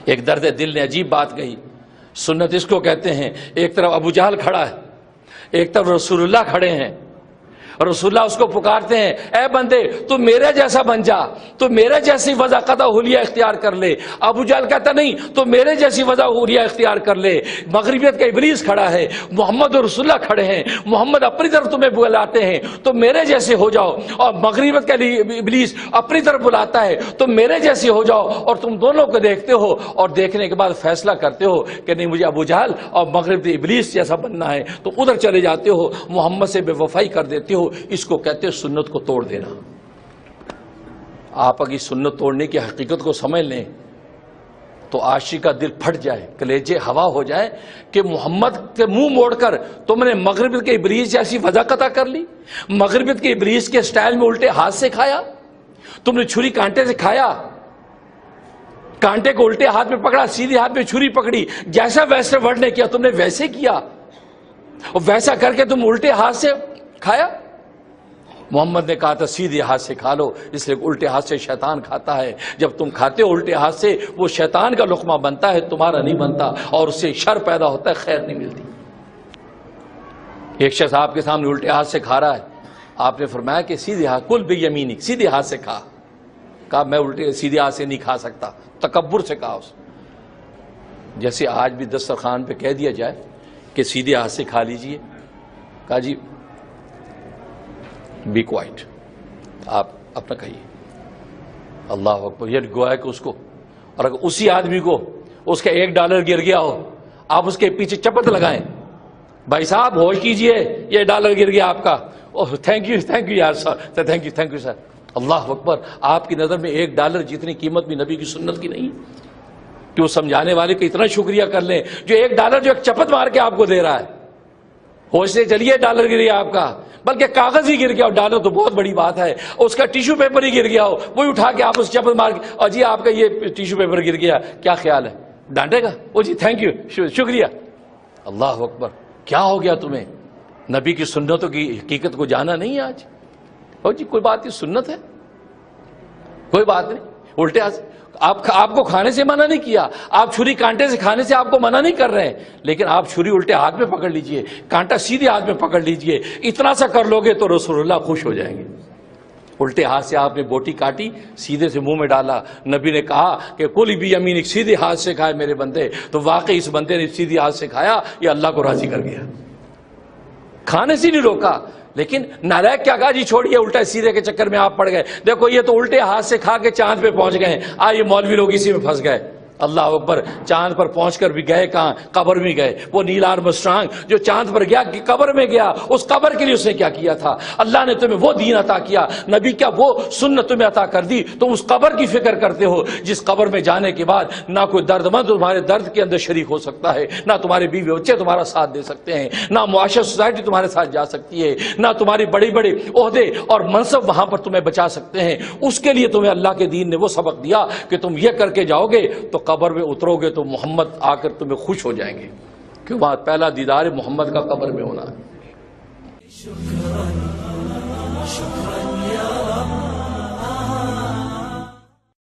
ایک درد دل نے عجیب بات کہی. سنت اس کو کہتے ہیں. ایک طرف ابو جہل کھڑا ہے, ایک طرف رسول اللہ کھڑے ہیں. رسول اللہ اس کو پکارتے ہیں, اے بندے تو میرے جیسا بن جا, تو میرے جیسی وضع قطع حلیہ اختیار کر لے. ابو جہل کہتا نہیں, تو میرے جیسی وضع حلیہ اختیار کر لے. مغربیت کا ابلیس کھڑا ہے, محمد اور رسول اللہ کھڑے ہیں, محمد اپنی طرف تمہیں بلاتے ہیں تو میرے جیسے ہو جاؤ, اور مغربیت کا ابلیس اپنی طرف بلاتا ہے تو میرے جیسے ہو جاؤ. اور تم دونوں کو دیکھتے ہو اور دیکھنے کے بعد فیصلہ کرتے ہو کہ نہیں مجھے ابو جہل اور مغرب ابلیس جیسا بننا ہے, تو ادھر چلے جاتے ہو, محمد سے بے وفائی کر دیتے ہو. اس کو کہتے ہیں سنت کو توڑ دینا. آپ اگر سنت توڑنے کی حقیقت کو سمجھ لیں تو عاشق کا دل پھٹ جائے, کلیجے ہوا ہو جائے کہ محمد کے منہ موڑ کر تم نے مغربیت کے ابلیس جیسی وضع قطع کر لی, مغربیت کے ابلیس کے سٹائل میں الٹے ہاتھ سے کھایا, تم نے چھری کانٹے سے کھایا, کانٹے کو الٹے ہاتھ میں پکڑا, سیدھے ہاتھ میں چھری پکڑی, جیسا ویسے ورڈ نے کیا تم نے ویسے کیا, اور ویسا کر کے تم الٹے ہاتھ سے کھایا. محمد نے کہا تھا سیدھے ہاتھ سے کھا لو, اس لیے الٹے ہاتھ سے شیطان کھاتا ہے. جب تم کھاتے ہو الٹے ہاتھ سے وہ شیطان کا لقمہ بنتا ہے, تمہارا نہیں بنتا, اور اس سے شر پیدا ہوتا ہے, خیر نہیں ملتی. ایک شخص آپ کے سامنے الٹے ہاتھ سے کھا رہا ہے, آپ نے فرمایا کہ سیدھے ہاتھ, کل بیمینک, سیدھے ہاتھ سے کھا. کہا میں الٹے سیدھے ہاتھ سے نہیں کھا سکتا, تکبر سے کہا اس. جیسے آج بھی دسترخوان پہ کہہ دیا جائے کہ سیدھے ہاتھ سے کھا لیجئے, کہا جی بی کوائٹ, آپ اپنا کہیے. اللہ اکبر. یہ گویا کہ اس کو, اور اگر اسی آدمی کو اس کا $1 گر گیا ہو, آپ اس کے پیچھے چپت لگائیں, بھائی صاحب ہوش کیجئے یہ $1 گر گیا آپ کا, تھینک یو یار سر, تھینک یو سر. اللہ اکبر. آپ کی نظر میں $1 جتنی قیمت بھی نبی کی سنت کی نہیں کہ وہ سمجھانے والے کو اتنا شکریہ کر لیں جو $1 جو ایک چپت مار کے آپ کو دے رہا ہے. ہوش سے چلیے $1 گر گیا آپ کا, بلکہ کاغذ ہی گر گیا, اور $1 تو بہت بڑی بات ہے, اس کا ٹیشو پیپر ہی گر گیا ہو, وہی اٹھا کے آپ اس چپل مار کے, اور جی آپ کا یہ ٹیشو پیپر گر گیا, کیا خیال ہے, ڈانٹے گا؟ وہ جی تھینک یو, شکریہ. اللہ اکبر. کیا ہو گیا تمہیں؟ نبی کی سنتوں کی حقیقت کو جانا نہیں آج؟ اور جی کوئی بات نہیں, سنت ہے, کوئی بات نہیں. الٹے آپ کو کھانے سے منع نہیں کیا, آپ چھری کانٹے سے کھانے سے آپ کو منع نہیں کر رہے ہیں, لیکن آپ چھری الٹے ہاتھ میں پکڑ لیجئے, کانٹا سیدھے ہاتھ میں پکڑ لیجئے. اتنا سا کر لوگے تو رسول اللہ خوش ہو جائیں گے. الٹے ہاتھ سے آپ نے بوٹی کاٹی, سیدھے سے منہ میں ڈالا. نبی نے کہا کہ کل بھی یمینک, سیدھے ہاتھ سے کھائے میرے بندے. تو واقعی اس بندے نے سیدھے ہاتھ سے کھایا, یہ اللہ کو راضی کر گیا. کھانے سے نہیں روکا, لیکن نالائق کیا کہا, جی چھوڑیے الٹا سیدھے کے چکر میں آپ پڑ گئے. دیکھو یہ تو الٹے ہاتھ سے کھا کے چاند پہ پہنچ گئے, یہ مولوی لوگ اسی میں پھنس گئے. اللہ اکبر. چاند پر پہنچ کر بھی گئے کہاں؟ قبر میں گئے. وہ نیل آرمسٹرانگ جو چاند پر گیا قبر میں گیا, اس قبر کے لیے اس نے کیا کیا تھا؟ اللہ نے تمہیں وہ دین عطا کیا, نبی کیا وہ سنت تمہیں عطا کر دی, تم اس قبر کی فکر کرتے ہو جس قبر میں جانے کے بعد نہ کوئی درد مند تمہارے درد کے اندر شریک ہو سکتا ہے, نہ تمہارے بیوی بچے تمہارا ساتھ دے سکتے ہیں, نہ معاشرہ سوسائٹی تمہارے ساتھ جا سکتی ہے, نہ تمہاری بڑی بڑی عہدے اور منصب وہاں پر تمہیں بچا سکتے ہیں. اس کے لیے تمہیں اللہ کے دین نے وہ سبق دیا کہ تم یہ کر کے جاؤ گے تو قبر میں اترو گے تو محمد آ کر تمہیں خوش ہو جائیں گے, کہ وہاں پہلا دیدار محمد کا قبر میں ہونا ہے.